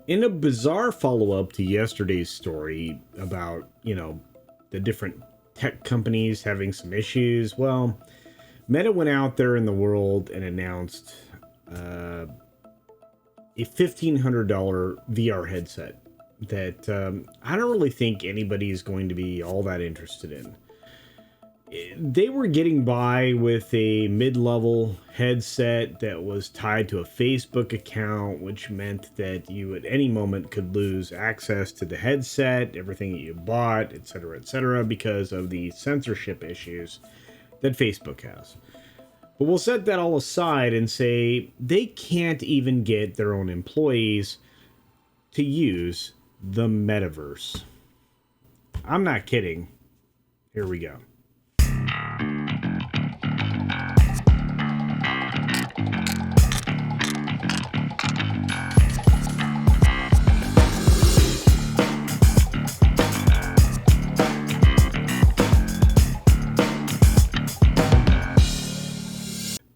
In a bizarre follow-up to yesterday's story about, the different tech companies having some issues, well, Meta went out there in the world and announced a $1,500 VR headset that I don't really think anybody is going to be all that interested in. They were getting by with a mid-level headset that was tied to a Facebook account, which meant that you at any moment could lose access to the headset, everything that you bought, etc., because of the censorship issues that Facebook has. But we'll set that all aside and say they can't even get their own employees to use the Metaverse. I'm not kidding. Here we go.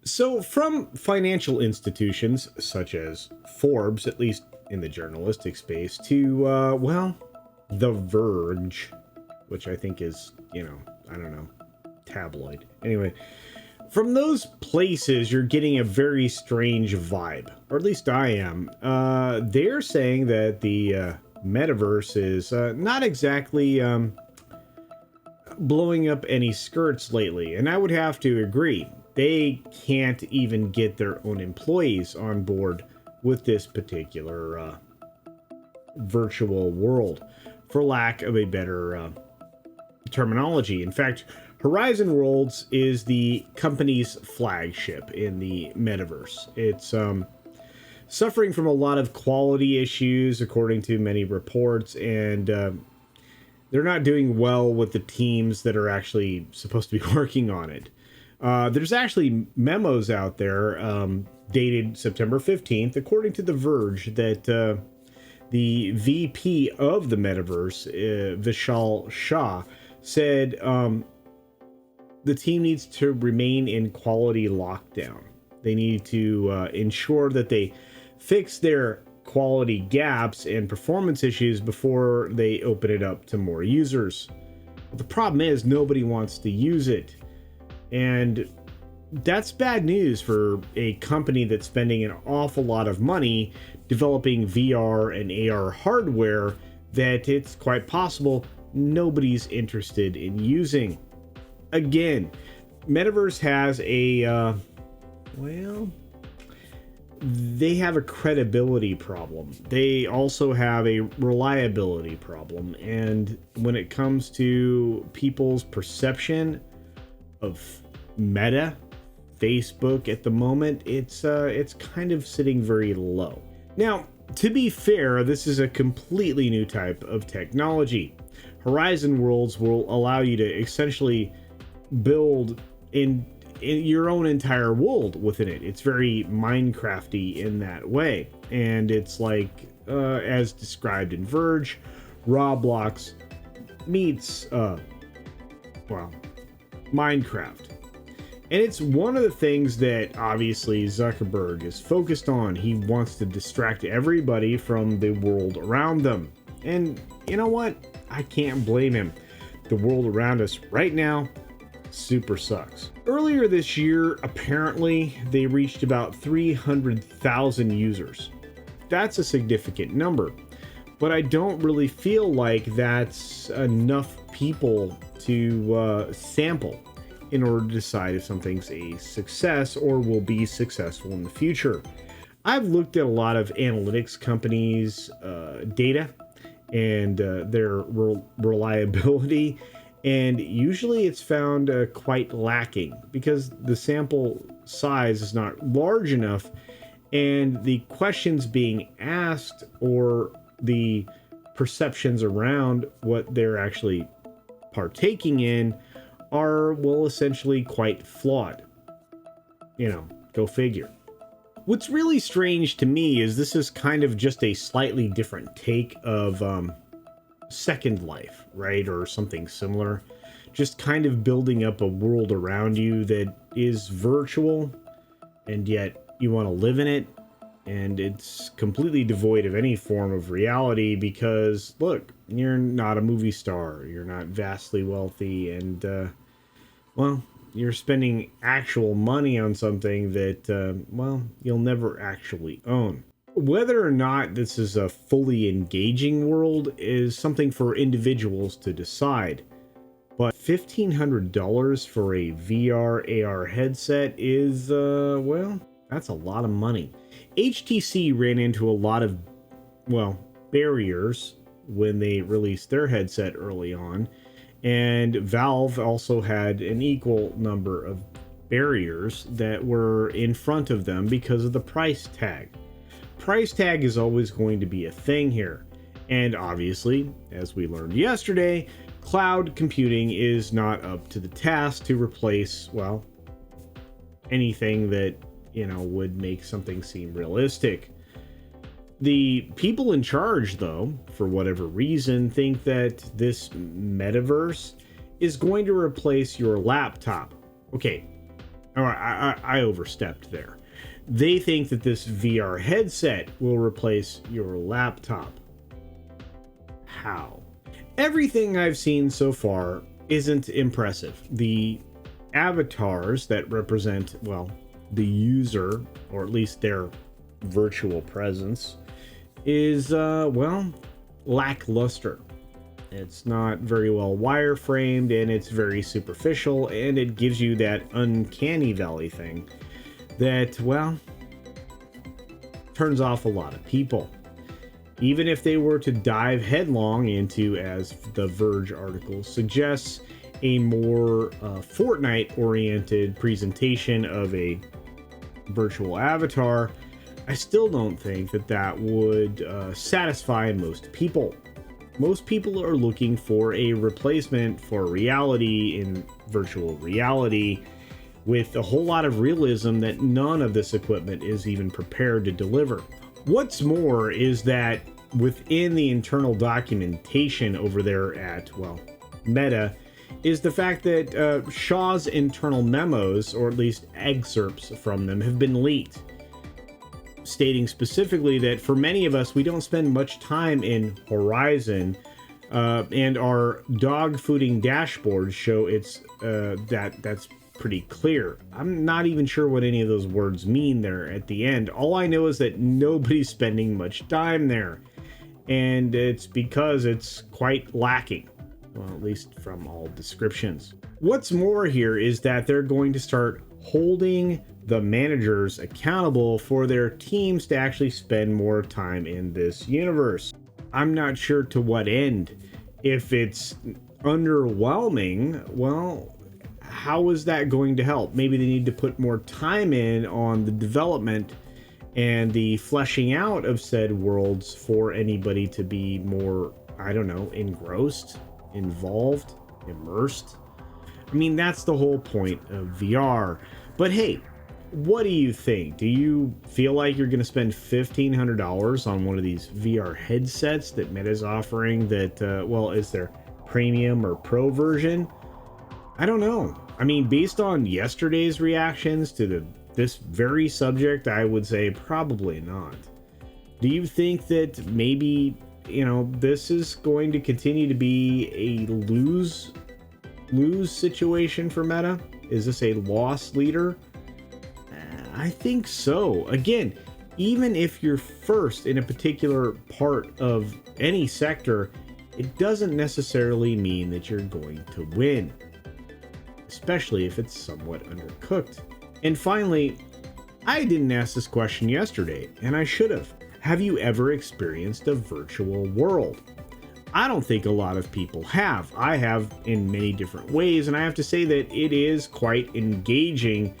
So, from financial institutions such as Forbes, at least in the journalistic space, to, The Verge, which I think is, tabloid. Anyway, from those places, you're getting a very strange vibe, or at least I am. They're saying that the Metaverse is not exactly blowing up any skirts lately, and I would have to agree. They can't even get their own employees on board with this particular virtual world, for lack of a better terminology. In fact, Horizon Worlds is the company's flagship in the Metaverse. It's suffering from a lot of quality issues, according to many reports, and they're not doing well with the teams that are actually supposed to be working on it. There's actually memos out there dated September 15th, according to The Verge, that the VP of the Metaverse, Vishal Shah, said the team needs to remain in quality lockdown. They need to ensure that they fix their quality gaps and performance issues before they open it up to more users. But the problem is nobody wants to use it. And that's bad news for a company that's spending an awful lot of money developing VR and AR hardware that it's quite possible nobody's interested in using. Again, Metaverse has they have a credibility problem. They also have a reliability problem. And when it comes to people's perception of Meta, Facebook at the moment, it's kind of sitting very low. Now, to be fair, this is a completely new type of technology. Horizon Worlds will allow you to essentially build in your own entire world within it. It's very Minecrafty in that way, and it's like as described in Verge, Roblox meets Minecraft. And it's one of the things that obviously Zuckerberg is focused on. He wants to distract everybody from the world around them. And you know what? I can't blame him. The world around us right now super sucks. Earlier this year, apparently, they reached about 300,000 users. That's a significant number. But I don't really feel like that's enough people to sample in order to decide if something's a success or will be successful in the future. I've looked at a lot of analytics companies' data and their reliability, and usually it's found quite lacking because the sample size is not large enough, and the questions being asked or the perceptions around what they're actually partaking in are, well, essentially quite flawed. Go figure. What's really strange to me is this is kind of just a slightly different take of Second Life, right? Or something similar. Just kind of building up a world around you that is virtual, and yet you want to live in it. And it's completely devoid of any form of reality because, look, you're not a movie star. You're not vastly wealthy. And, well, you're spending actual money on something that, well, you'll never actually own. Whether or not this is a fully engaging world is something for individuals to decide. But $1,500 for a VR AR headset is, well, that's a lot of money. HTC ran into a lot of, well, barriers when they released their headset early on, and Valve also had an equal number of barriers that were in front of them because of the price tag. Price tag is always going to be a thing here, and obviously, as we learned yesterday, cloud computing is not up to the task to replace, well, anything that, you know, would make something seem realistic. The people in charge, though, for whatever reason, think that this metaverse is going to replace your laptop. Okay, all right, I overstepped there. They think that this VR headset will replace your laptop. How? Everything I've seen so far isn't impressive. The avatars that represent, well, the user, or at least their virtual presence, is, well, lackluster. It's not very well wireframed, and it's very superficial, and it gives you that uncanny valley thing that, well, turns off a lot of people. Even if they were to dive headlong into, as the Verge article suggests, a more Fortnite-oriented presentation of a virtual avatar, I still don't think that that would satisfy most people. Most people are looking for a replacement for reality in virtual reality with a whole lot of realism that none of this equipment is even prepared to deliver. What's more is that within the internal documentation over there at, well, Meta, is the fact that Shaw's internal memos, or at least excerpts from them, have been leaked, stating specifically that for many of us, we don't spend much time in Horizon, and our dog fooding dashboards show it's that's pretty clear. I'm not even sure what any of those words mean there at the end. All I know is that nobody's spending much time there, and it's because it's quite lacking. Well, at least from all descriptions. What's more here is that they're going to start holding the managers accountable for their teams to actually spend more time in this universe. I'm not sure to what end. If it's underwhelming, well, how is that going to help? Maybe they need to put more time in on the development and the fleshing out of said worlds for anybody to be more, I don't know, engrossed, involved, immersed. I mean, that's the whole point of VR. But hey, what do you think? Do you feel like you're going to spend $1,500 on one of these VR headsets that Meta's offering that, well, is their premium or pro version? I don't know. I mean, based on yesterday's reactions to this very subject, I would say probably not. Do you think that maybe, you know, this is going to continue to be a lose situation for Meta? Is this a loss leader? I think so. Again, even if you're first in a particular part of any sector, it doesn't necessarily mean that you're going to win, especially if it's somewhat undercooked. And finally, I didn't ask this question yesterday, and I should have. Have you ever experienced a virtual world? I don't think a lot of people have. I have in many different ways, and I have to say that it is quite engaging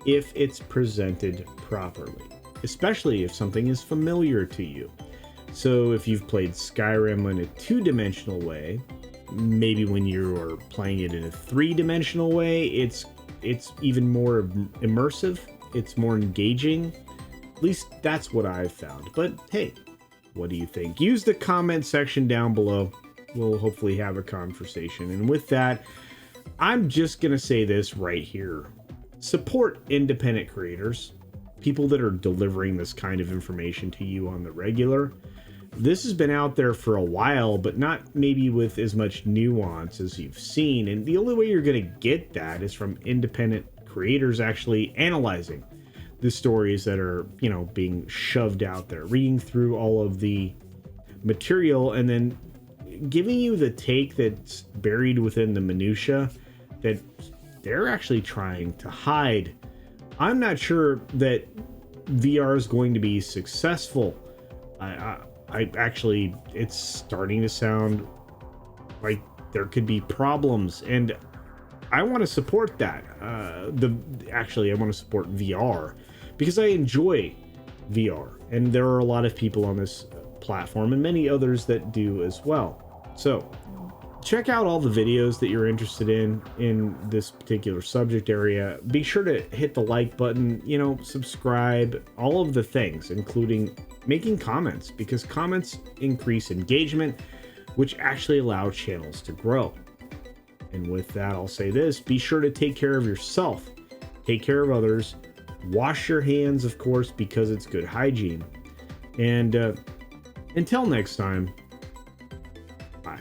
if it's presented properly, especially if something is familiar to you. So if you've played Skyrim in a two-dimensional way, maybe when you are playing it in a three-dimensional way, it's even more immersive, it's more engaging. At least that's what I've found. But hey, what do you think? Use the comment section down below. We'll hopefully have a conversation. And with that, I'm just gonna say this right here. Support independent creators. people that are delivering this kind of information to you on the regular. This has been out there for a while, but not maybe with as much nuance as you've seen. And the only way you're going to get that is from independent creators actually analyzing the stories that are, you know, being shoved out there, reading through all of the material and then giving you the take that's buried within the minutia that they're actually trying to hide. I'm not sure that VR is going to be successful. I actually, it's starting to sound like there could be problems, and I want to support that. I want to support VR because I enjoy VR, and there are a lot of people on this platform and many others that do as well. So check out all the videos that you're interested in this particular subject area. Be sure to hit the like button, you know, subscribe, all of the things, including making comments, because comments increase engagement, which actually allow channels to grow. And with that, I'll say this: be sure to take care of yourself, take care of others, wash your hands, of course, because it's good hygiene. And until next time, bye.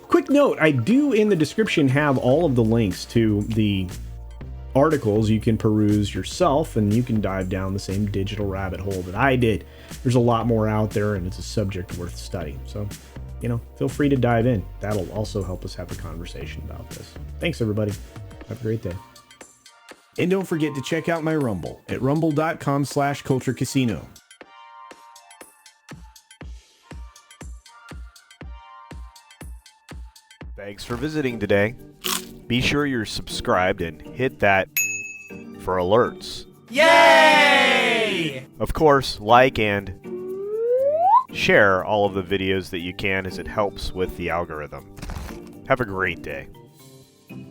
Quick note, I do in the description have all of the links to the articles you can peruse yourself, and you can dive down the same digital rabbit hole that I did. There's a lot more out there, and it's a subject worth studying. So, you know, feel free to dive in. That'll also help us have a conversation about this. Thanks, everybody. Have a great day. And don't forget to check out my Rumble at rumble.com/CultureCasino. Thanks for visiting today. Be sure you're subscribed and hit that for alerts. Yay! Of course, like and share all of the videos that you can, as it helps with the algorithm. Have a great day.